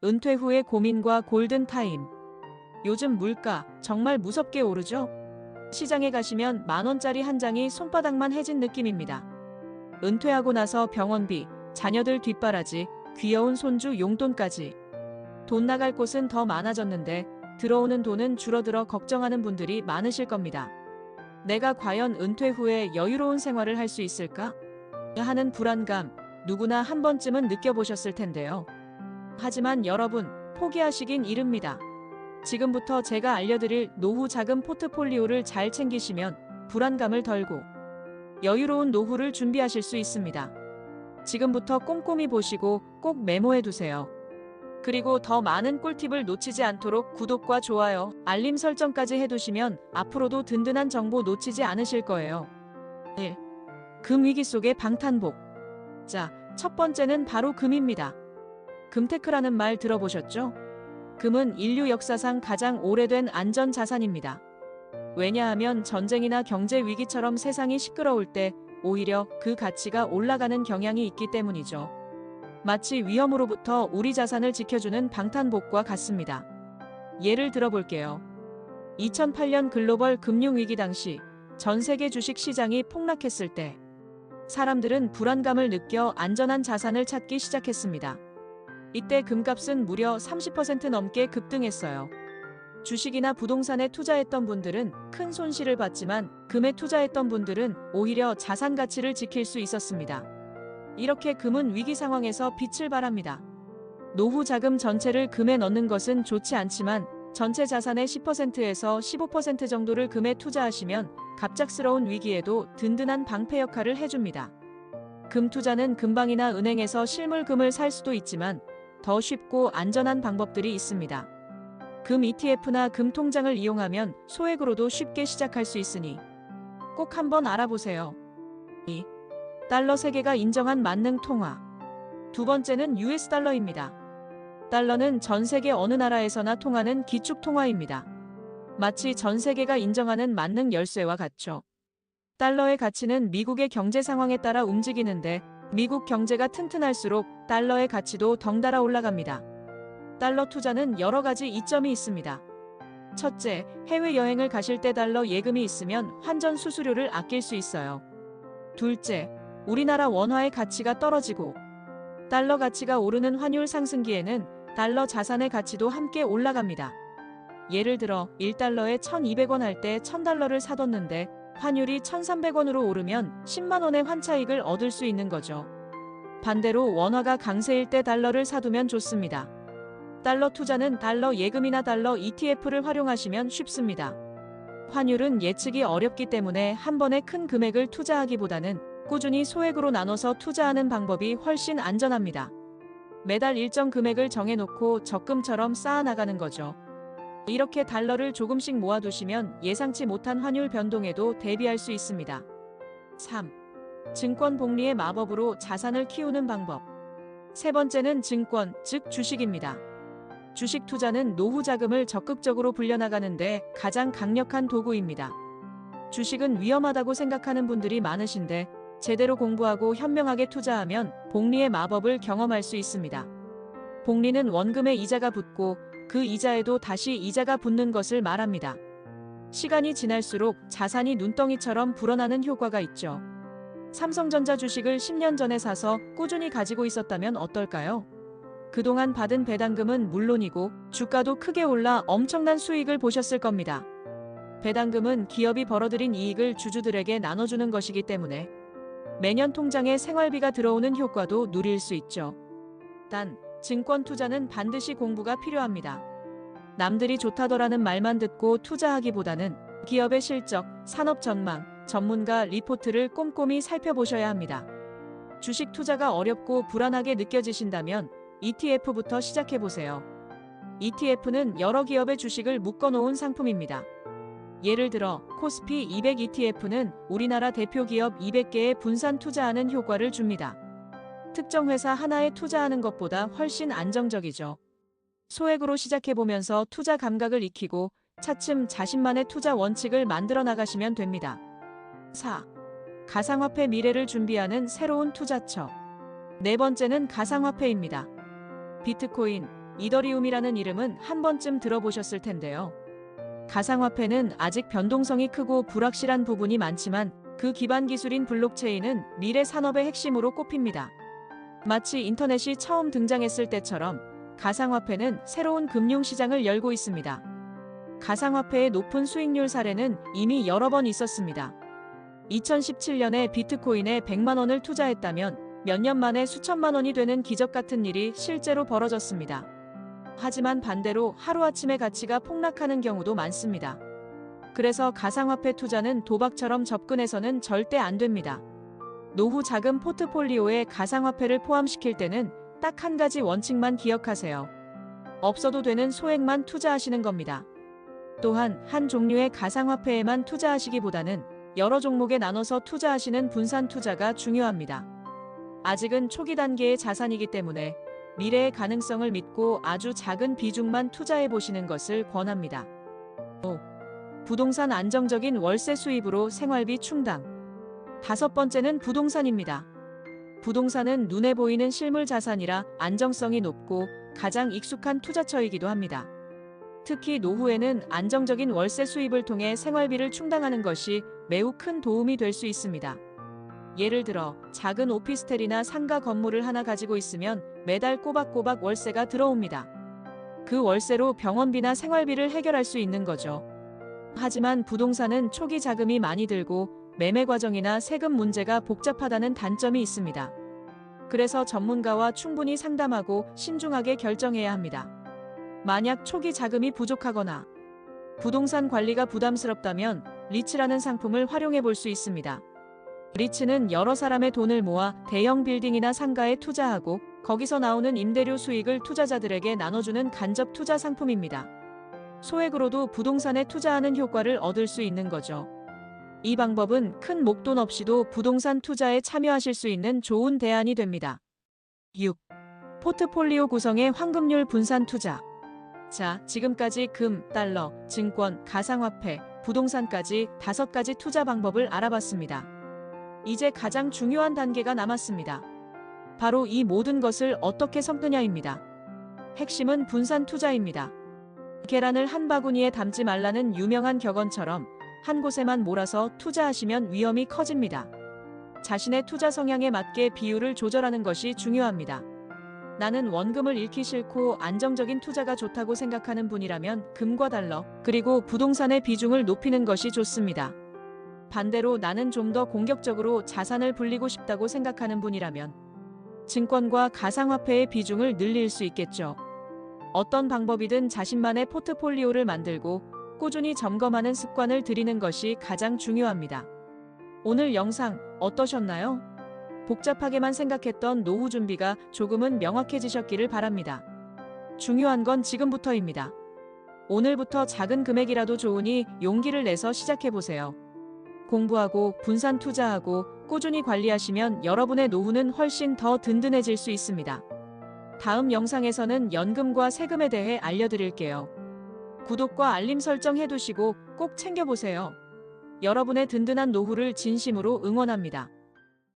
은퇴 후의 고민과 골든타임. 요즘 물가 정말 무섭게 오르죠? 시장에 가시면 10,000원짜리 한 장이 손바닥만 해진 느낌입니다. 은퇴하고 나서 병원비, 자녀들 뒷바라지, 귀여운 손주 용돈까지. 돈 나갈 곳은 더 많아졌는데 들어오는 돈은 줄어들어 걱정하는 분들이 많으실 겁니다. 내가 과연 은퇴 후에 여유로운 생활을 할 수 있을까? 하는 불안감, 누구나 한 번쯤은 느껴보셨을 텐데요. 하지만 여러분, 포기하시긴 이릅니다. 지금부터 제가 알려드릴 노후 자금 포트폴리오를 잘 챙기시면 불안감을 덜고 여유로운 노후를 준비하실 수 있습니다. 지금부터 꼼꼼히 보시고 꼭 메모해 두세요. 그리고 더 많은 꿀팁을 놓치지 않도록 구독과 좋아요, 알림 설정까지 해두시면 앞으로도 든든한 정보 놓치지 않으실 거예요. 1. 금 위기 속의 방탄복. 자, 첫 번째는 바로 금입니다. 금테크라는 말 들어보셨죠? 금은 인류 역사상 가장 오래된 안전 자산입니다. 왜냐하면 전쟁이나 경제 위기처럼 세상이 시끄러울 때 오히려 그 가치가 올라가는 경향이 있기 때문이죠. 마치 위험으로부터 우리 자산을 지켜주는 방탄복과 같습니다. 예를 들어볼게요. 2008년 글로벌 금융위기 당시 전 세계 주식 시장이 폭락했을 때 사람들은 불안감을 느껴 안전한 자산을 찾기 시작했습니다. 이때 금값은 무려 30% 넘게 급등했어요. 주식이나 부동산에 투자했던 분들은 큰 손실을 봤지만 금에 투자했던 분들은 오히려 자산 가치를 지킬 수 있었습니다. 이렇게 금은 위기 상황에서 빛을 발합니다. 노후 자금 전체를 금에 넣는 것은 좋지 않지만 전체 자산의 10%에서 15% 정도를 금에 투자하시면 갑작스러운 위기에도 든든한 방패 역할을 해줍니다. 금 투자는 금방이나 은행에서 실물금을 살 수도 있지만 더 쉽고 안전한 방법들이 있습니다. 금 ETF나 금 통장을 이용하면 소액으로도 쉽게 시작할 수 있으니 꼭 한번 알아보세요. 2. 달러 세계가 인정한 만능 통화. 두 번째는 US 달러입니다. 달러는 전 세계 어느 나라에서나 통하는 기축 통화입니다. 마치 전 세계가 인정하는 만능 열쇠와 같죠. 달러의 가치는 미국의 경제 상황에 따라 움직이는데 미국 경제가 튼튼할수록 달러의 가치도 덩달아 올라갑니다. 달러 투자는 여러 가지 이점이 있습니다. 첫째, 해외여행을 가실 때 달러 예금이 있으면 환전 수수료를 아낄 수 있어요. 둘째, 우리나라 원화의 가치가 떨어지고 달러 가치가 오르는 환율 상승기에는 달러 자산의 가치도 함께 올라갑니다. 예를 들어 1달러에 1,200원 할 때 1,000달러를 사뒀는데 환율이 1,300원으로 오르면 10만 원의 환차익을 얻을 수 있는 거죠. 반대로 원화가 강세일 때 달러를 사두면 좋습니다. 달러 투자는 달러 예금이나 달러 ETF를 활용하시면 쉽습니다. 환율은 예측이 어렵기 때문에 한 번에 큰 금액을 투자하기보다는 꾸준히 소액으로 나눠서 투자하는 방법이 훨씬 안전합니다. 매달 일정 금액을 정해놓고 적금처럼 쌓아나가는 거죠. 이렇게 달러를 조금씩 모아두시면 예상치 못한 환율 변동에도 대비할 수 있습니다. 3. 증권 복리의 마법으로 자산을 키우는 방법. 세 번째는 증권, 즉 주식입니다. 주식 투자는 노후 자금을 적극적으로 불려나가는데 가장 강력한 도구입니다. 주식은 위험하다고 생각하는 분들이 많으신데 제대로 공부하고 현명하게 투자하면 복리의 마법을 경험할 수 있습니다. 복리는 원금에 이자가 붙고 그 이자에도 다시 이자가 붙는 것을 말합니다. 시간이 지날수록 자산이 눈덩이처럼 불어나는 효과가 있죠. 삼성전자 주식을 10년 전에 사서 꾸준히 가지고 있었다면 어떨까요? 그동안 받은 배당금은 물론이고 주가도 크게 올라 엄청난 수익을 보셨을 겁니다. 배당금은 기업이 벌어들인 이익을 주주들에게 나눠주는 것이기 때문에 매년 통장에 생활비가 들어오는 효과도 누릴 수 있죠. 단, 증권 투자는 반드시 공부가 필요합니다. 남들이 좋다더라는 말만 듣고 투자하기보다는 기업의 실적, 산업 전망, 전문가 리포트를 꼼꼼히 살펴보셔야 합니다. 주식 투자가 어렵고 불안하게 느껴지신다면 ETF부터 시작해보세요. ETF는 여러 기업의 주식을 묶어놓은 상품입니다. 예를 들어 코스피 200 ETF는 우리나라 대표 기업 200개에 분산 투자하는 효과를 줍니다. 특정 회사 하나에 투자하는 것보다 훨씬 안정적이죠. 소액으로 시작해보면서 투자 감각을 익히고 차츰 자신만의 투자 원칙을 만들어 나가시면 됩니다. 4. 가상화폐 미래를 준비하는 새로운 투자처. 네 번째는 가상화폐입니다. 비트코인, 이더리움이라는 이름은 한 번쯤 들어보셨을 텐데요. 가상화폐는 아직 변동성이 크고 불확실한 부분이 많지만 그 기반 기술인 블록체인은 미래 산업의 핵심으로 꼽힙니다. 마치 인터넷이 처음 등장했을 때처럼 가상화폐는 새로운 금융시장을 열고 있습니다. 가상화폐의 높은 수익률 사례는 이미 여러 번 있었습니다. 2017년에 비트코인에 100만 원을 투자했다면 몇 년 만에 수천만 원이 되는 기적 같은 일이 실제로 벌어졌습니다. 하지만 반대로 하루아침에 가치가 폭락하는 경우도 많습니다. 그래서 가상화폐 투자는 도박처럼 접근해서는 절대 안 됩니다. 노후 자금 포트폴리오에 가상화폐를 포함시킬 때는 딱 한 가지 원칙만 기억하세요. 없어도 되는 소액만 투자하시는 겁니다. 또한 한 종류의 가상화폐에만 투자하시기보다는 여러 종목에 나눠서 투자하시는 분산 투자가 중요합니다. 아직은 초기 단계의 자산이기 때문에 미래의 가능성을 믿고 아주 작은 비중만 투자해 보시는 것을 권합니다. 5. 부동산 안정적인 월세 수입으로 생활비 충당. 5번째는 부동산입니다. 부동산은 눈에 보이는 실물 자산이라 안정성이 높고 가장 익숙한 투자처이기도 합니다. 특히 노후에는 안정적인 월세 수입을 통해 생활비를 충당하는 것이 매우 큰 도움이 될 수 있습니다. 예를 들어 작은 오피스텔이나 상가 건물을 하나 가지고 있으면 매달 꼬박꼬박 월세가 들어옵니다. 그 월세로 병원비나 생활비를 해결할 수 있는 거죠. 하지만 부동산은 초기 자금이 많이 들고 매매 과정이나 세금 문제가 복잡하다는 단점이 있습니다. 그래서 전문가와 충분히 상담하고 신중하게 결정해야 합니다. 만약 초기 자금이 부족하거나 부동산 관리가 부담스럽다면 리츠라는 상품을 활용해 볼 수 있습니다. 리츠는 여러 사람의 돈을 모아 대형 빌딩이나 상가에 투자하고 거기서 나오는 임대료 수익을 투자자들에게 나눠주는 간접 투자 상품입니다. 소액으로도 부동산에 투자하는 효과를 얻을 수 있는 거죠. 이 방법은 큰 목돈 없이도 부동산 투자에 참여하실 수 있는 좋은 대안이 됩니다. 6. 포트폴리오 구성의 황금률 분산 투자. 자, 지금까지 금, 달러, 증권, 가상화폐, 부동산까지 5가지 투자 방법을 알아봤습니다. 이제 가장 중요한 단계가 남았습니다. 바로 이 모든 것을 어떻게 섞느냐입니다. 핵심은 분산 투자입니다. 계란을 한 바구니에 담지 말라는 유명한 격언처럼 한 곳에만 몰아서 투자하시면 위험이 커집니다. 자신의 투자 성향에 맞게 비율을 조절하는 것이 중요합니다. 나는 원금을 잃기 싫고 안정적인 투자가 좋다고 생각하는 분이라면 금과 달러, 그리고 부동산의 비중을 높이는 것이 좋습니다. 반대로 나는 좀 더 공격적으로 자산을 불리고 싶다고 생각하는 분이라면 증권과 가상화폐의 비중을 늘릴 수 있겠죠. 어떤 방법이든 자신만의 포트폴리오를 만들고 꾸준히 점검하는 습관을 들이는 것이 가장 중요합니다. 오늘 영상 어떠셨나요? 복잡하게만 생각했던 노후 준비가 조금은 명확해지셨기를 바랍니다. 중요한 건 지금부터입니다. 오늘부터 작은 금액이라도 좋으니 용기를 내서 시작해보세요. 공부하고 분산 투자하고 꾸준히 관리하시면 여러분의 노후는 훨씬 더 든든해질 수 있습니다. 다음 영상에서는 연금과 세금에 대해 알려드릴게요. 구독과 알림 설정 해두시고 꼭 챙겨보세요. 여러분의 든든한 노후를 진심으로 응원합니다.